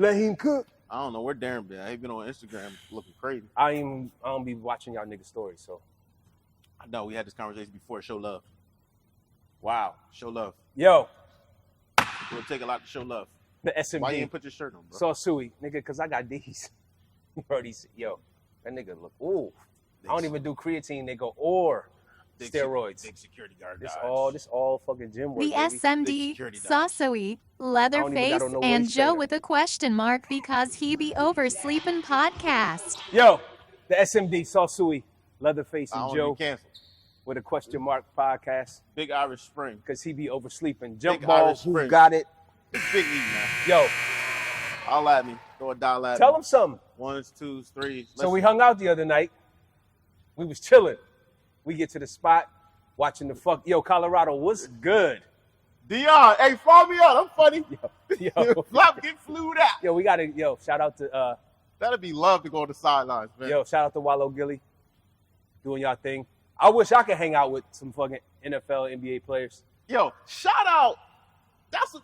Let him cook. I don't know where Darren been. He been on Instagram looking crazy. I don't be watching y'all niggas stories, so. I know we had this conversation before. Show love. Wow, show love. Yo. It'll take a lot to show love. The SMD. Why you didn't put your shirt on, bro? Saucuey, nigga, because I got these. You already see, yo, that nigga look, ooh. I don't even do creatine, nigga, or steroids. Big security guard. This all fucking gym work, The baby. SMD, Saucuey, Leatherface and Joe with a question mark because he be oversleep'n podcast. Yo, the SMD, Saucuey, Leatherface and Joe Cancel. with a question mark podcast. Big Irish Spring. Because he be oversleeping. Jump Big ball, Irish who Spring. got it? It's Big E, man. Yo. All at me. Throw a dollar at me. Tell him something. 1, 2, 3. So we hung out the other night. We was chilling. We get to the spot, watching the fuck. Yo, Colorado, what's good? Dion, hey, follow me up. I'm funny. Yo. Flop get flued out. Yo, we got to, shout out to, That'd be love to go on the sidelines, man. Yo, shout out to Wallow Gilly. Doing y'all thing. I wish I could hang out with some fucking NFL, NBA players. Yo, shout out.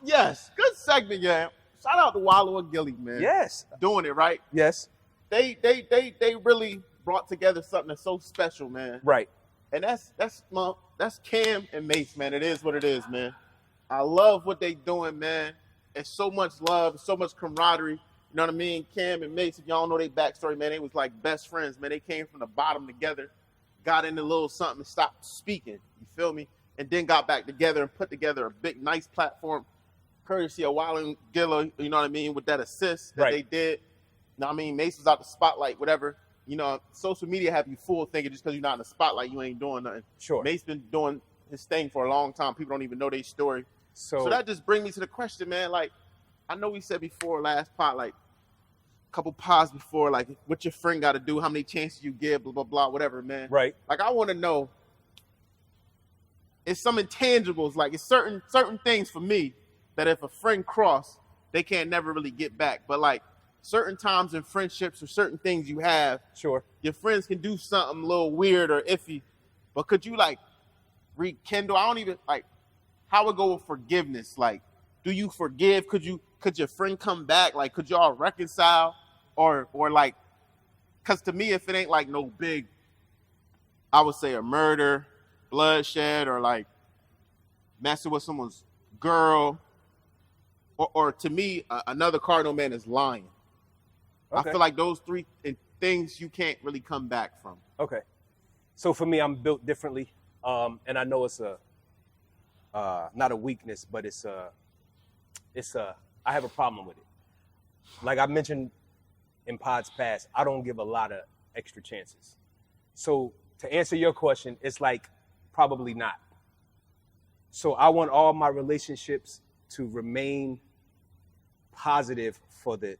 Yes, good segment, yeah. Shout out to Wallow and Gilly, man. Yes. Doing it, right? Yes. They really brought together something that's so special, man. Right. And that's Cam and Mace, man. It is what it is, man. I love what they doing, man. It's so much love, so much camaraderie. You know what I mean? Cam and Mace, if y'all know their backstory, man, they was like best friends, man. They came from the bottom together, got into a little something and stopped speaking. You feel me? And then got back together and put together a big, nice platform, courtesy of Wallow and Gilly, you know what I mean, with that assist that they did. You know what I mean? Mace was out the spotlight, whatever. You know, social media have you fool thinking just because you're not in the spotlight, you ain't doing nothing. Sure. Mace been doing his thing for a long time. People don't even know their story. So that just brings me to the question, man. Like, I know we said before last pod, like, a couple pods before, like, what your friend got to do, how many chances you give, blah, blah, blah, whatever, man. Right. Like, I want to know, it's some intangibles, like, it's certain things for me that if a friend cross, they can't never really get back. But, like, certain times in friendships or certain things you have, sure, your friends can do something a little weird or iffy, but could you, like, rekindle? I don't even, like, how it go with forgiveness? Like, do you forgive? Could your friend come back? Like, could y'all reconcile? Or like, because to me, if it ain't like no big, I would say a murder, bloodshed, or like messing with someone's girl, or to me, another cardinal man is lying. Okay. I feel like those three things you can't really come back from. Okay. So for me, I'm built differently. And I know it's not a weakness, but I have a problem with it. Like I mentioned in pods past, I don't give a lot of extra chances. So to answer your question, it's like probably not. So I want all my relationships to remain positive for the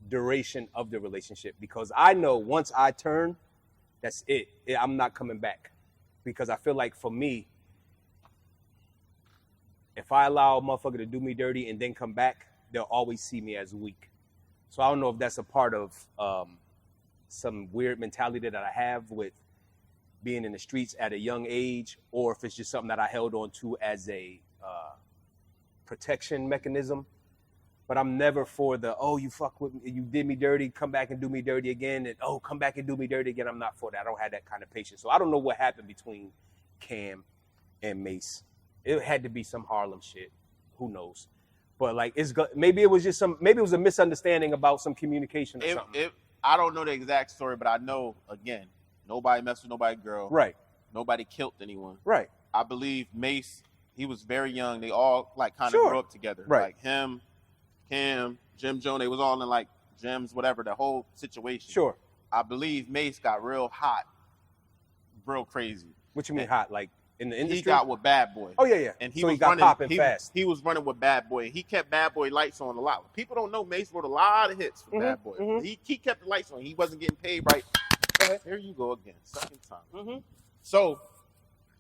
duration of the relationship, because I know once I turn, that's it. I'm not coming back, because I feel like for me, if I allow a motherfucker to do me dirty and then come back, they'll always see me as weak. So I don't know if that's a part of some weird mentality that I have with being in the streets at a young age, or if it's just something that I held on to as a protection mechanism. But I'm never for the, oh, you fuck with me, you did me dirty, come back and do me dirty again, and oh, come back and do me dirty again. I'm not for that. I don't have that kind of patience. So I don't know what happened between Cam and Mace. It had to be some Harlem shit. Who knows? But like, maybe it was a misunderstanding about some communication or something. I don't know the exact story, but I know, again, nobody messed with nobody's girl. Right. Nobody killed anyone. Right. I believe Mace, he was very young. They all like kind of grew up together. Right. Like him, Cam, Jim Jones, they was all in like gyms, whatever, the whole situation. Sure. I believe Mace got real hot, real crazy. What you mean hot? Like in the industry? He got with Bad Boy. Oh, yeah. And he got popping fast. He was running with Bad Boy. He kept Bad Boy lights on a lot. People don't know Mace wrote a lot of hits for Bad Boy. Mm-hmm. He kept the lights on. He wasn't getting paid right. Here you go again. Second time. Mm-hmm. So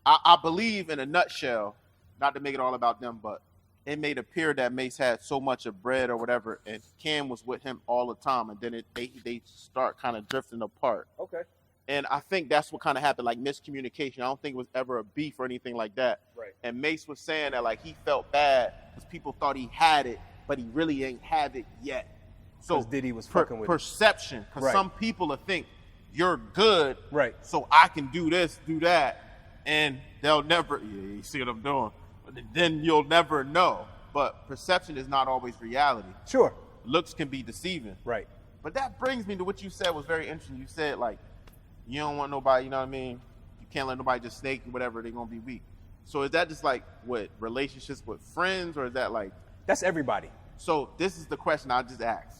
I believe, in a nutshell, not to make it all about them, but it made appear that Mace had so much of bread or whatever, and Cam was with him all the time, and then they start kind of drifting apart. Okay. And I think that's what kind of happened, like miscommunication. I don't think it was ever a beef or anything like that. Right. And Mace was saying that like he felt bad because people thought he had it, but he really ain't have it yet. So Diddy was fucking with perception, because some people will think you're good, right? So I can do this, do that, and they'll never. Yeah, you see what I'm doing? But then you'll never know. But perception is not always reality. Sure. Looks can be deceiving. Right. But that brings me to what you said was very interesting. You said, like, you don't want nobody, you know what I mean? You can't let nobody just snake you, whatever, they're going to be weak. So is that just like what, relationships with friends, or is that like? That's everybody. So this is the question I just asked.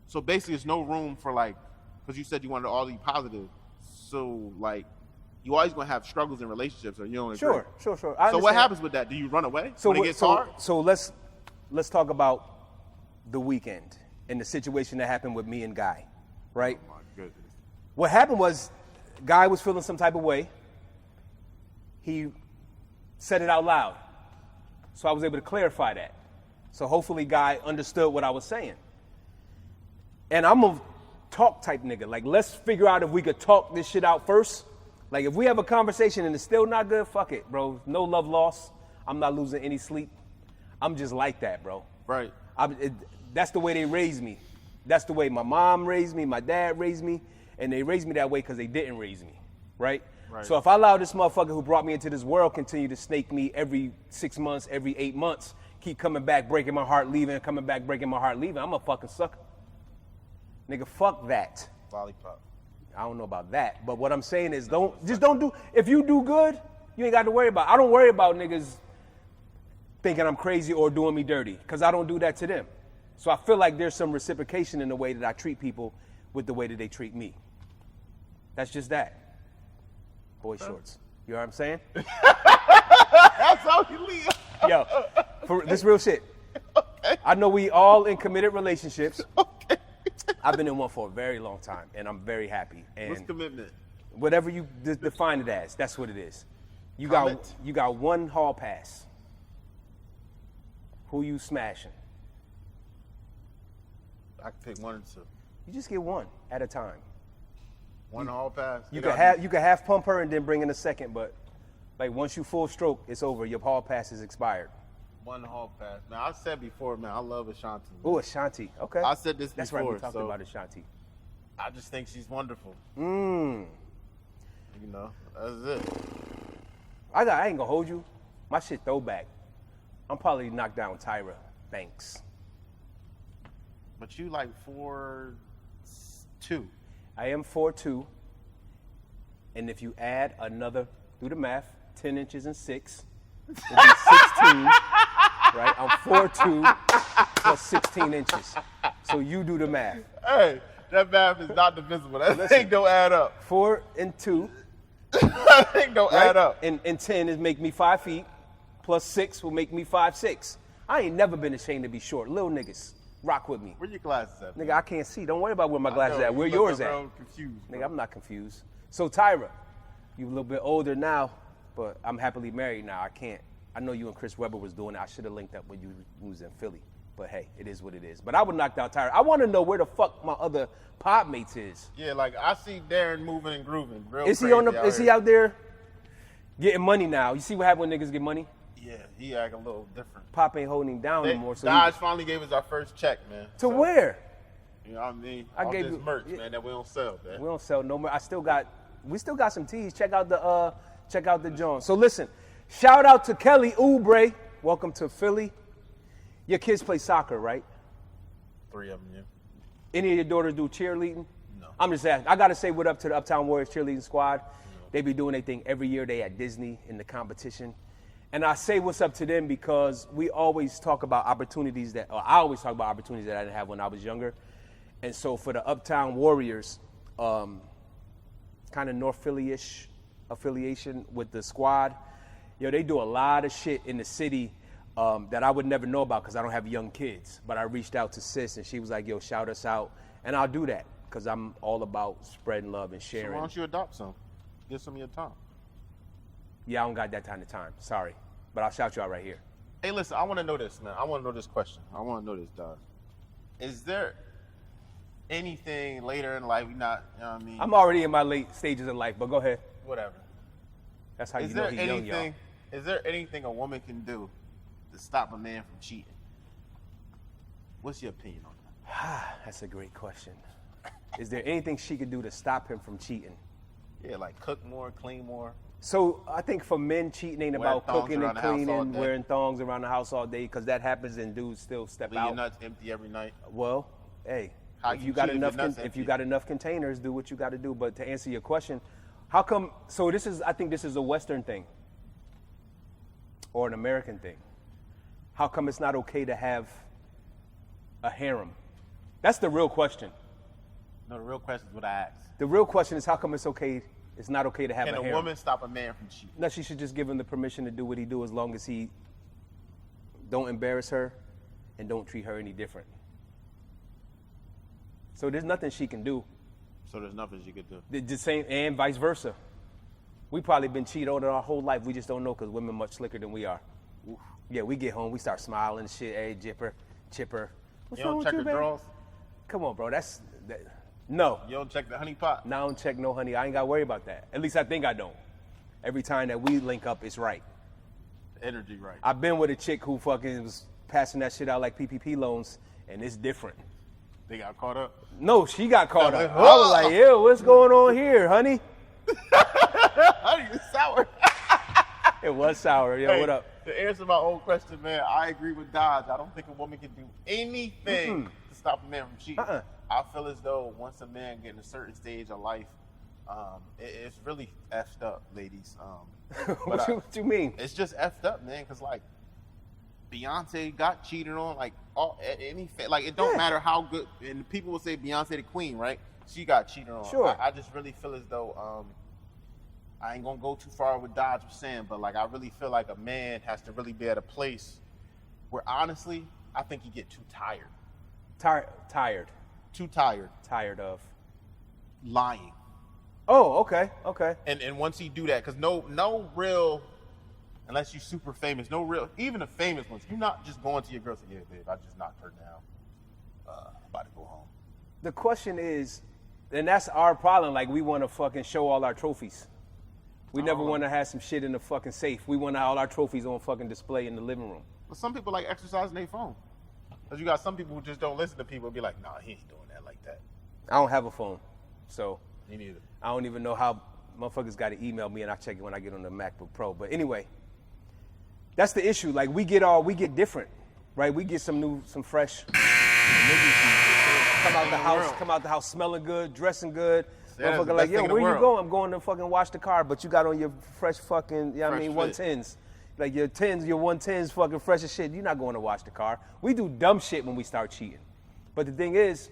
So basically there's no room for like, because you said you wanted to all be positive. So like, you always going to have struggles in relationships, or you don't agree? Sure. So what happens with that? Do you run away when it gets hard? So let's talk about the weekend and the situation that happened with me and Guy, right? Oh my goodness. What happened was, Guy was feeling some type of way. He said it out loud. So I was able to clarify that. So hopefully Guy understood what I was saying. And I'm a talk type nigga. Like, let's figure out if we could talk this shit out first. Like, if we have a conversation and it's still not good, fuck it, bro. No love lost. I'm not losing any sleep. I'm just like that, bro. Right. That's the way they raised me. That's the way my mom raised me, my dad raised me, and they raised me that way because they didn't raise me, right? So if I allow this motherfucker who brought me into this world continue to snake me every 6 months, every 8 months, keep coming back, breaking my heart, leaving, coming back, breaking my heart, leaving, I'm a fucking sucker. Nigga, fuck that. Lollipop. I don't know about that, but what I'm saying is don't do, if you do good, you ain't got to worry about it. I don't worry about niggas thinking I'm crazy or doing me dirty, because I don't do that to them. So I feel like there's some reciprocation in the way that I treat people with the way that they treat me. That's just that. Boy shorts. You know what I'm saying? That's how you leave. Yo, this real shit. Okay. I know we all in committed relationships. Okay. I've been in one for a very long time, and I'm very happy. And what's commitment? Whatever you define it as, that's what it is. You got one hall pass. Who you smashing? I can pick one or two. You just get one at a time. One hall pass. You can half pump her and then bring in a second, but like once you full stroke, it's over. Your hall pass is expired. One hall pass. Man, I said before, man, I love Ashanti. Oh, Ashanti. Okay. I said this That's before. That's right. We talked about Ashanti. I just think she's wonderful. You know, that's it. I ain't gonna hold you. My shit throwback. I'm probably knocked down Tyra Banks. But you like 4'2". I am 4'2", and if you add another, do the math, 10 inches and 6, it'll be 16, right? I'm 4'2" plus 16 inches. So you do the math. Hey, that math is not divisible. That thing don't add up. 4 and 2. That thing don't add up. And 10 is make me 5 feet, plus 6 will make me 5'6". I ain't never been ashamed to be short. Little niggas. Rock with me. Where your glasses at? Nigga, I can't see. Don't worry about where my glasses at. Where yours at? I'm confused. Nigga, I'm not confused. So Tyra, you a little bit older now, but I'm happily married now. I know you and Chris Webber was doing it. I should have linked up when you was in Philly. But hey, it is what it is. But I would knock down Tyra. I want to know where the fuck my other pod mates is. Yeah, like I see Darren moving and grooving. Is he out there getting money now? You see what happens when niggas get money? Yeah, he act a little different. Pop ain't holding him down anymore. So Dodge finally gave us our first check, man. To where? You know what I mean? I All gave this you merch, man, that we don't sell, man. We don't sell no more. We still got some tees. Check out the Jones. So listen, shout out to Kelly Oubre. Welcome to Philly. Your kids play soccer, right? 3 of them, yeah. Any of your daughters do cheerleading? No. I'm just asking. I gotta say what up to the Uptown Warriors cheerleading squad. No. They be doing their thing every year. They at Disney in the competition. And I say what's up to them because I always talk about opportunities that I didn't have when I was younger. And so for the Uptown Warriors, kind of North Philly-ish affiliation with the squad, they do a lot of shit in the city that I would never know about because I don't have young kids. But I reached out to Sis and she was like, yo, shout us out. And I'll do that because I'm all about spreading love and sharing. So why don't you adopt some? Give some of your time. Yeah, I don't got that kind of time. Sorry. But I'll shout you out right here. Hey, listen, I want to know this, man. I want to know this question. I want to know this, Dodge. Is there anything later in life, you know what I mean? I'm already in my late stages in life, but go ahead. Whatever. That's how you know he's young, y'all. Is there anything a woman can do to stop a man from cheating? What's your opinion on That's a great question. Is there anything she could do to stop him from cheating? Yeah, like cook more, clean more. So I think for men, cheating ain't about cooking and cleaning, wearing thongs around the house all day, because that happens and dudes still step out. Leave your nuts empty every night. Well, hey, if you got enough containers, do what you got to do. But to answer your question, how come? So I think this is a Western thing or an American thing. How come it's not okay to have a harem? That's the real question. No, the real question is what I asked. The real question is how come it's not okay to have a harem? Can a woman stop a man from cheating? No, she should just give him the permission to do what he do as long as he don't embarrass her and don't treat her any different. So there's nothing she can do. So there's nothing she could do. The same, and vice versa. We probably been cheated on our whole life. We just don't know because women much slicker than we are. Oof. Yeah, we get home, we start smiling and shit. Hey, chipper. What's wrong with you, baby? Drawers? Come on, bro. No. You don't check the honey pot? No, I don't check no honey. I ain't got to worry about that. At least I think I don't. Every time that we link up, it's right. The energy right. I've been with a chick who fucking was passing that shit out like PPP loans, and it's different. They got caught up? No, she got caught up. I was like, yo, what's going on here, honey? Honey, it's sour. It was sour. Yo, what up? To answer my old question, man, I agree with Dodge. I don't think a woman can do anything to stop a man from cheating. I feel as though once a man gets in a certain stage of life, it's really effed up, ladies. What you mean? It's just effed up, man, because, like, Beyonce got cheated on, like, it don't matter how good, and people will say Beyonce the queen, right? She got cheated on. Sure. I just really feel as though, I ain't gonna go too far with Dodge was saying, but, like, I really feel like a man has to really be at a place where, honestly, I think he get too tired. Tired. Too tired. Tired of? Lying. Oh, okay. And once he do that, because no real, unless you super famous, no real, even the famous ones, you're not just going to your girl and say, yeah, babe, I just knocked her down. I'm about to go home. The question is, and that's our problem, like, we want to fucking show all our trophies. We never want to have some shit in the fucking safe. We want all our trophies on fucking display in the living room. But some people like exercising their phone. Because you got some people who just don't listen to people and be like, nah, he ain't doing that like that. I don't have a phone, so. Me neither. I don't even know how motherfuckers got to email me and I check it when I get on the MacBook Pro. But anyway, that's the issue. Like, we get different, right? We get some fresh come out the house smelling good, dressing good. Motherfucker like, yo, where you going? I'm going to fucking wash the car, but you got on your fresh fucking, 110s. Like your 110s fucking fresh as shit. You're not going to wash the car. We do dumb shit when we start cheating. But the thing is,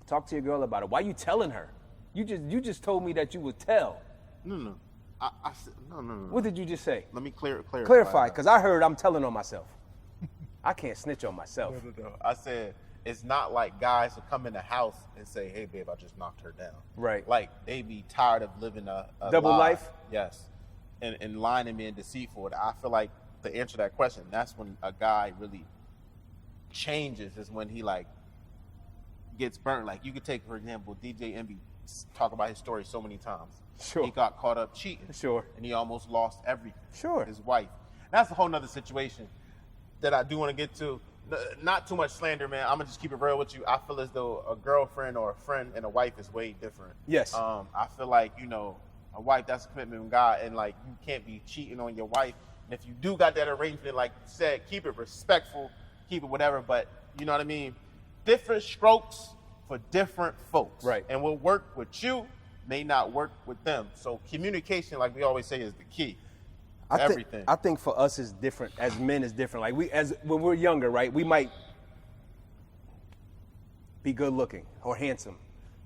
talk to your girl about it. Why you telling her? You just told me that you would tell. No. I said, no. What did you just say? Let me clarify. Clarify, because I heard I'm telling on myself. I can't snitch on myself. No. I said, it's not like guys will come in the house and say, hey, babe, I just knocked her down. Right. Like, they be tired of living a double life? Yes. And lying and being deceitful. And I feel like, to answer that question, that's when a guy really changes, is when he, like, gets burnt. Like, you could take, for example, DJ Envy, talk about his story so many times. Sure. He got caught up cheating. Sure. And he almost lost everything. Sure. His wife. That's a whole nother situation that I do want to get to. Not too much slander, man. I'm going to just keep it real with you. I feel as though a girlfriend or a friend and a wife is way different. Yes. I feel like, a wife, that's a commitment from God, and, like, you can't be cheating on your wife. And if you do got that arrangement, like you said, keep it respectful, keep it whatever, but, you know what I mean? Different strokes for different folks. Right. And what work with you may not work with them. So communication, like we always say, is the key. Everything. I think for us is different. As men is different. Like when we're younger, right? We might be good looking or handsome,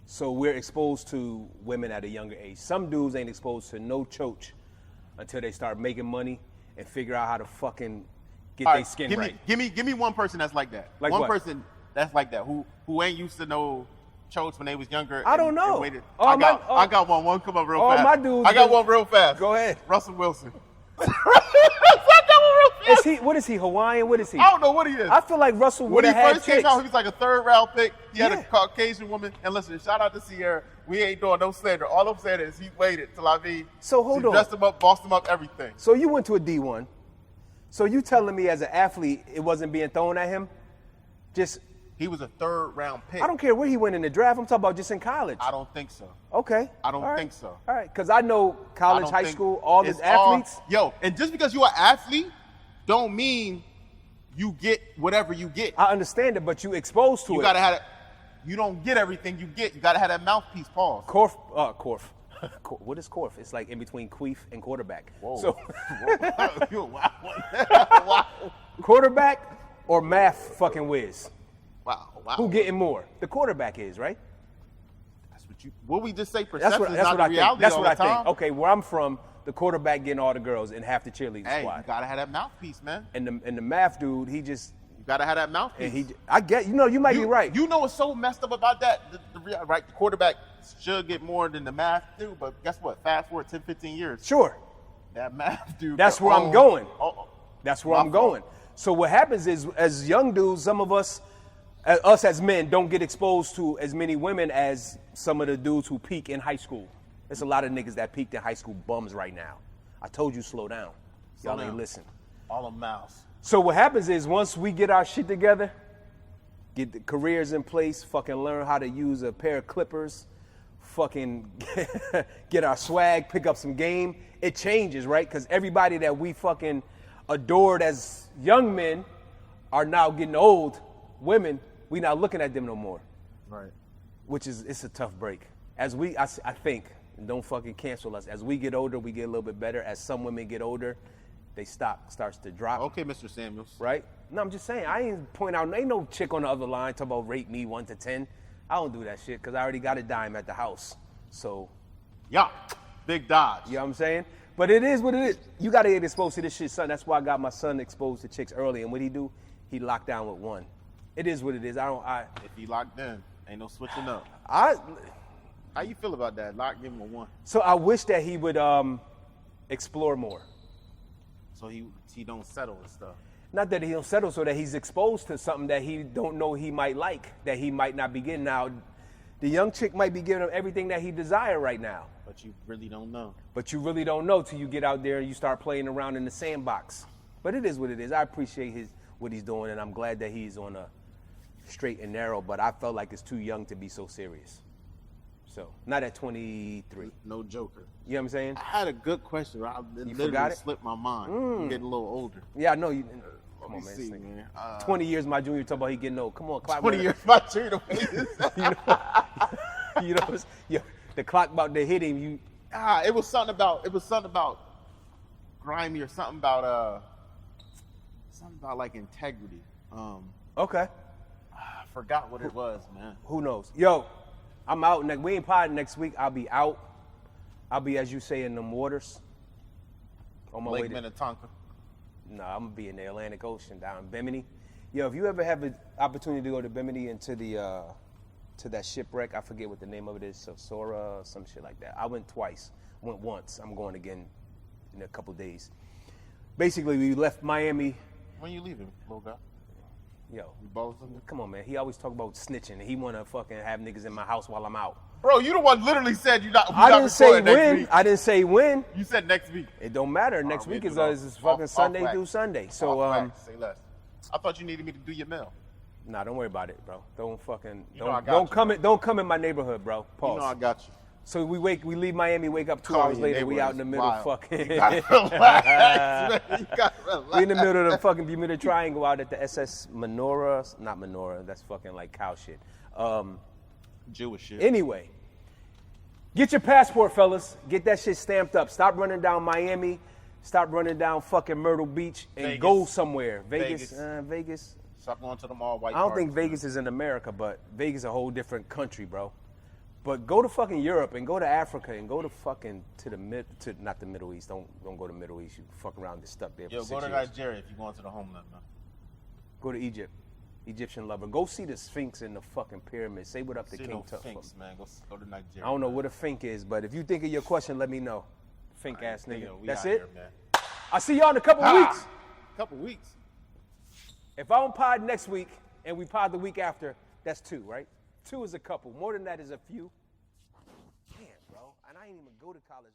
so we're exposed to women at a younger age. Some dudes ain't exposed to no choach until they start making money and figure out how to fucking get their skin right. Give me one person that's like that. Like one person that's like that who ain't used to know choach when they was younger. I don't know. I got one. One come up real fast. My dudes. I got one real fast. Go ahead. Russell Wilson. What is he, Hawaiian? What is he? I don't know what he is. I feel like Russell would have had When he first came out, he was like a third-round pick. He had a Caucasian woman. And listen, shout out to Sierra. We ain't doing no slander. All I'm saying is he waited till So hold on. Dressed him up, bossed him up, everything. So you went to a D1. So you telling me as an athlete it wasn't being thrown at him? Just He was a 3rd round pick. I don't care where he went in the draft. I'm talking about just in college. I don't think so. Okay. I don't think so. All right, because I know college, high school, all the athletes. And just because you're an athlete, don't mean you get whatever you get. I understand it, but you exposed to it. You gotta have it. You don't get everything you get. You gotta have that mouthpiece. Pause. Korf. What is Korf? It's like in between queef and quarterback. Whoa. So, Wow. Quarterback or math fucking whiz? Wow. Who getting more? The quarterback is, right? That's what you. What we just say? Perception is not what the reality. That's what I time. think. Okay, where I'm from, the quarterback getting all the girls and half the cheerleading squad. You gotta have that mouthpiece, man. And the math dude, he just. You gotta have that mouthpiece. And I get. You might be right. You know what's so messed up about that? The quarterback should get more than the math dude, but guess what? Fast forward 10, 15 years. Sure. That math dude. That's where I'm going. That's where I'm going. So what happens is, as young dudes, some of us as men, don't get exposed to as many women as some of the dudes who peak in high school. There's a lot of niggas that peaked in high school bums right now. I told you, slow down. Y'all ain't listen. All them mouths. So what happens is, once we get our shit together, get the careers in place, fucking learn how to use a pair of clippers, fucking get our swag, pick up some game, it changes, right? Because everybody that we fucking adored as young men are now getting old women. We not looking at them no more. Right. Which is, it's a tough break. As I think, and don't fucking cancel us, as we get older, we get a little bit better. As some women get older, they starts to drop. Okay, Mr. Samuels. Right? No, I'm just saying, I ain't point out, ain't no chick on the other line talking about rate me 1 to 10. I don't do that shit because I already got a dime at the house. So. Yeah, big dodge. You know what I'm saying? But it is what it is. You got to get exposed to this shit, son. That's why I got my son exposed to chicks early. And what he do? He locked down with one. It is what it is. If he locked in, ain't no switching up. How you feel about that? Give him a 1. So I wish that he would explore more. So he don't settle and stuff. Not that he don't settle, so that he's exposed to something that he don't know he might like, that he might not be getting. Now, the young chick might be giving him everything that he desire right now. But you really don't know. But you really don't know till you get out there and you start playing around in the sandbox. But it is what it is. I appreciate what he's doing, and I'm glad that he's on a straight and narrow, but I felt like it's too young to be so serious. So, not at 23. No joker. You know what I'm saying? I had a good question. You forgot it? Slipped my mind. I'm getting a little older. Yeah, I know you. Come on, man. See, man. 20 years my junior talking about he getting old. Come on, clock. 20 years my junior. The clock about to hit him. It was something about grimy or something about like integrity. Okay. I forgot what it was, man. Who knows? Yo, I'm out. We ain't podding next week. I'll be out. I'll be, as you say, in them waters. On my Lake way to Minnetonka. No, I'm gonna be in the Atlantic Ocean down in Bimini. Yo, if you ever have an opportunity to go to Bimini and to that shipwreck, I forget what the name of it is, Sora, some shit like that. I went twice. Went once. I'm going again in a couple days. Basically, we left Miami. When you leaving, little guy? Yo, Boston? Come on, man. He always talk about snitching, and he want to fucking have niggas in my house while I'm out. Bro, you the one literally said I didn't say when. I didn't say when. You said next week. It don't matter. Next week is fucking Sunday through Sunday. So say less. I thought you needed me to do your mail. Nah, don't worry about it, bro. Don't fucking don't come in my neighborhood, bro. Pause. You know I got you. So we leave Miami, wake up 2 hours later, we out in the middle of fucking. You gotta relax, man. You gotta relax. We in the middle of the fucking Bermuda Triangle out at the SS Menorah. Not Menorah, that's fucking like cow shit. Jewish shit. Anyway, get your passport, fellas. Get that shit stamped up. Stop running down Miami. Stop running down fucking Myrtle Beach and Vegas. Go somewhere. Vegas. Stop going to the mall. I don't think Vegas is in America, but Vegas is a whole different country, bro. But go to fucking Europe and go to Africa and go to fucking not the Middle East. Don't go to Middle East. You fuck around and stuck there for 6 years. Go to Nigeria if you're going to the homeland, man. Go to Egypt. Egyptian lover. Go see the Sphinx in the fucking pyramid. Say what up to King Tut. Sphinx, man. Go to Nigeria. I don't know what a Fink is, but if you think of your question, let me know. Fink ass nigga. That's it? Here, I'll see y'all in a couple weeks. Couple weeks. If I don't pod next week and we pod the week after, that's 2, right? 2 is a couple. More than that is a few. Damn, bro. And I ain't even go to college.